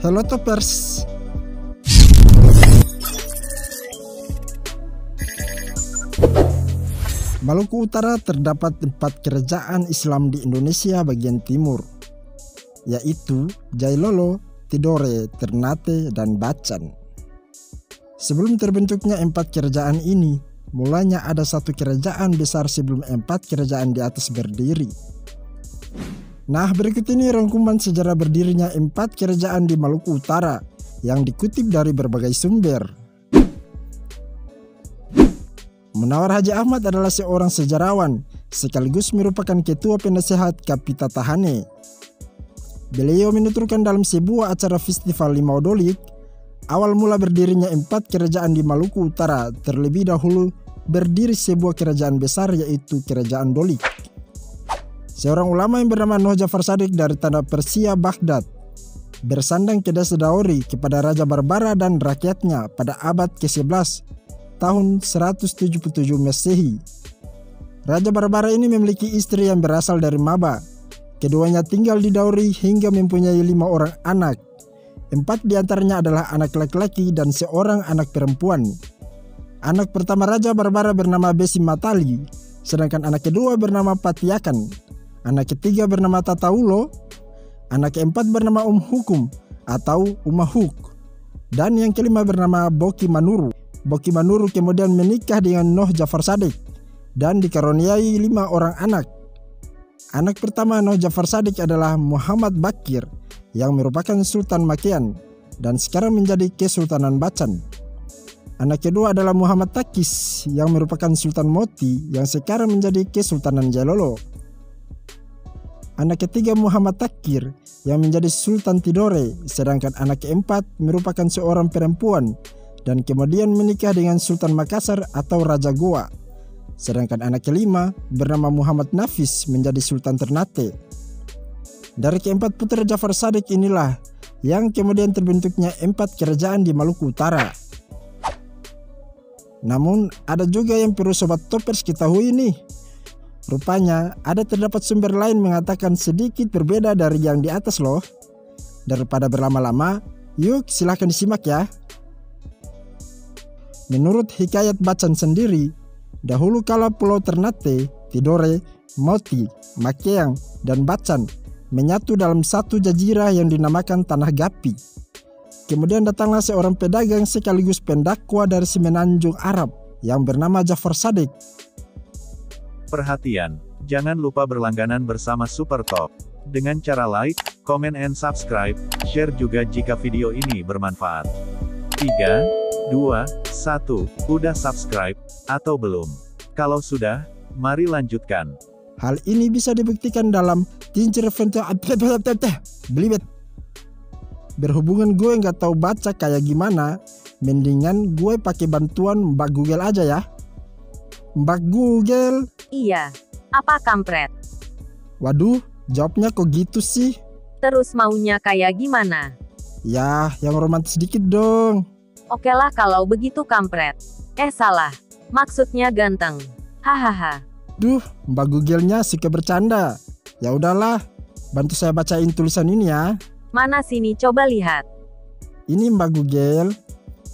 Halo Topers. Maluku Utara terdapat 4 kerajaan Islam di Indonesia bagian timur, yaitu Jailolo, Tidore, Ternate, dan Bacan. Sebelum terbentuknya 4 kerajaan ini, mulanya ada 1 kerajaan besar sebelum 4 kerajaan di atas berdiri. Nah, berikut ini rangkuman sejarah berdirinya 4 kerajaan di Maluku Utara yang dikutip dari berbagai sumber. Munawar Haji Ahmad adalah seorang sejarawan sekaligus merupakan ketua penasehat Kapita Tahane. Beliau menuturkan dalam sebuah acara festival Limau Dolik, awal mula berdirinya 4 kerajaan di Maluku Utara, terlebih dahulu berdiri sebuah kerajaan besar yaitu Kerajaan Dolik. Seorang ulama yang bernama Noh Jafar Shadiq dari tanah Persia Baghdad bersandang ke desa Dauri kepada Raja Barbara dan rakyatnya pada abad ke-11 tahun 177 Masehi. Raja Barbara ini memiliki istri yang berasal dari Maba. Keduanya tinggal di Dauri hingga mempunyai 5 orang anak. 4 diantaranya adalah anak laki-laki dan seorang anak perempuan. Anak pertama Raja Barbara bernama Besim Matali, sedangkan anak kedua bernama Patiakan. Anak ketiga bernama Tataulo, anak keempat bernama Hukum atau Umahuk, dan yang kelima bernama Boki Manuru. Boki Manuru kemudian menikah dengan Noh Jafar Shadiq dan dikaruniai 5 orang anak. Anak pertama Noh Jafar Shadiq adalah Muhammad Bakir yang merupakan Sultan Makian dan sekarang menjadi Kesultanan Bacan. Anak kedua adalah Muhammad Takis yang merupakan Sultan Moti yang sekarang menjadi Kesultanan Jailolo. Anak ketiga Muhammad Takir yang menjadi Sultan Tidore, sedangkan anak keempat merupakan seorang perempuan dan kemudian menikah dengan Sultan Makassar atau Raja Goa. Sedangkan anak kelima bernama Muhammad Nafis menjadi Sultan Ternate. Dari keempat putra Jafar Shadiq inilah yang kemudian terbentuknya 4 kerajaan di Maluku Utara. Namun ada juga yang perlu Sobat Topers ketahui nih. Rupanya ada terdapat sumber lain mengatakan sedikit berbeda dari yang di atas loh. Daripada berlama-lama, yuk silahkan disimak ya. Menurut Hikayat Bacan sendiri, dahulu kala Pulau Ternate, Tidore, Moti, Makeang, dan Bacan menyatu dalam satu jazirah yang dinamakan Tanah Gapi. Kemudian datanglah seorang pedagang sekaligus pendakwa dari Semenanjung Arab yang bernama Jafar Shadiq. Perhatian, jangan lupa berlangganan bersama Super Top dengan cara like, comment, and subscribe, share juga jika video ini bermanfaat. 3, 2, 1, udah subscribe, atau belum? Kalau sudah, mari lanjutkan. Hal ini bisa dibuktikan dalam belibet. Berhubungan gue nggak tahu baca kayak gimana, mendingan gue pakai bantuan Mbak Google aja ya. Mbak Google. Iya, apa kampret? Waduh, jawabnya kok gitu sih? Terus maunya kayak gimana? Ya, yang romantis dikit dong. Oke lah kalau begitu kampret. Salah. Maksudnya ganteng. Hahaha. Duh, Mbak Google-nya suka bercanda. Ya udahlah, bantu saya bacain tulisan ini ya. Mana sini coba lihat. Ini Mbak Google.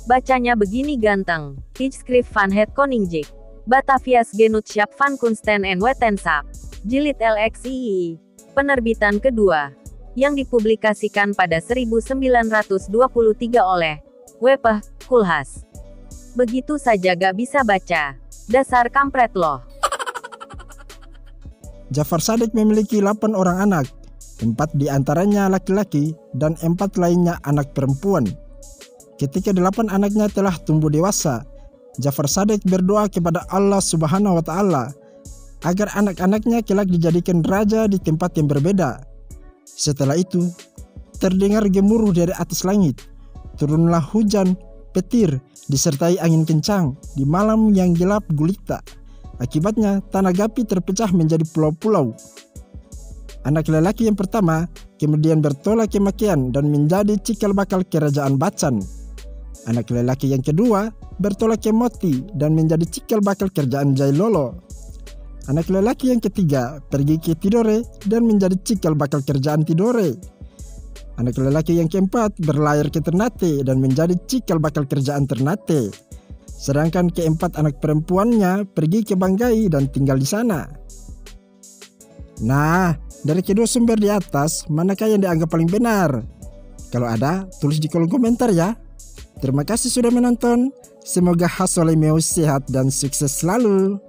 Bacanya begini ganteng. Ich skrif van het Koningjik. Batavias Genutschap van Kunsten en Wetenschap. Jilid LXII. Penerbitan kedua. Yang dipublikasikan pada 1923 oleh Wepeh, Kulhas. Begitu saja gak bisa baca. Dasar kampret loh. Jafar Shadiq memiliki 8 orang anak. 4 diantaranya laki-laki dan 4 lainnya anak perempuan. Ketika 8 anaknya telah tumbuh dewasa, Jafar Shadiq berdoa kepada Allah Subhanahu wa Ta'ala agar anak-anaknya kelak dijadikan raja di tempat yang berbeda. Setelah itu, terdengar gemuruh dari atas langit. Turunlah hujan, petir, disertai angin kencang di malam yang gelap gulita. Akibatnya, Tanah Gapi terpecah menjadi pulau-pulau. Anak lelaki yang pertama kemudian bertolak ke Makian dan menjadi cikal bakal kerajaan Bacan. Anak lelaki yang kedua bertolak ke Moti dan menjadi cikal bakal kerajaan Jailolo. Anak lelaki yang ketiga pergi ke Tidore dan menjadi cikal bakal kerajaan Tidore. Anak lelaki yang keempat berlayar ke Ternate dan menjadi cikal bakal kerjaan Ternate. Sedangkan keempat anak perempuannya pergi ke Banggai dan tinggal di sana. Nah, dari kedua sumber di atas, manakah yang dianggap paling benar? Kalau ada, tulis di kolom komentar ya. Terima kasih sudah menonton. Semoga Hasolemeo sehat dan sukses selalu.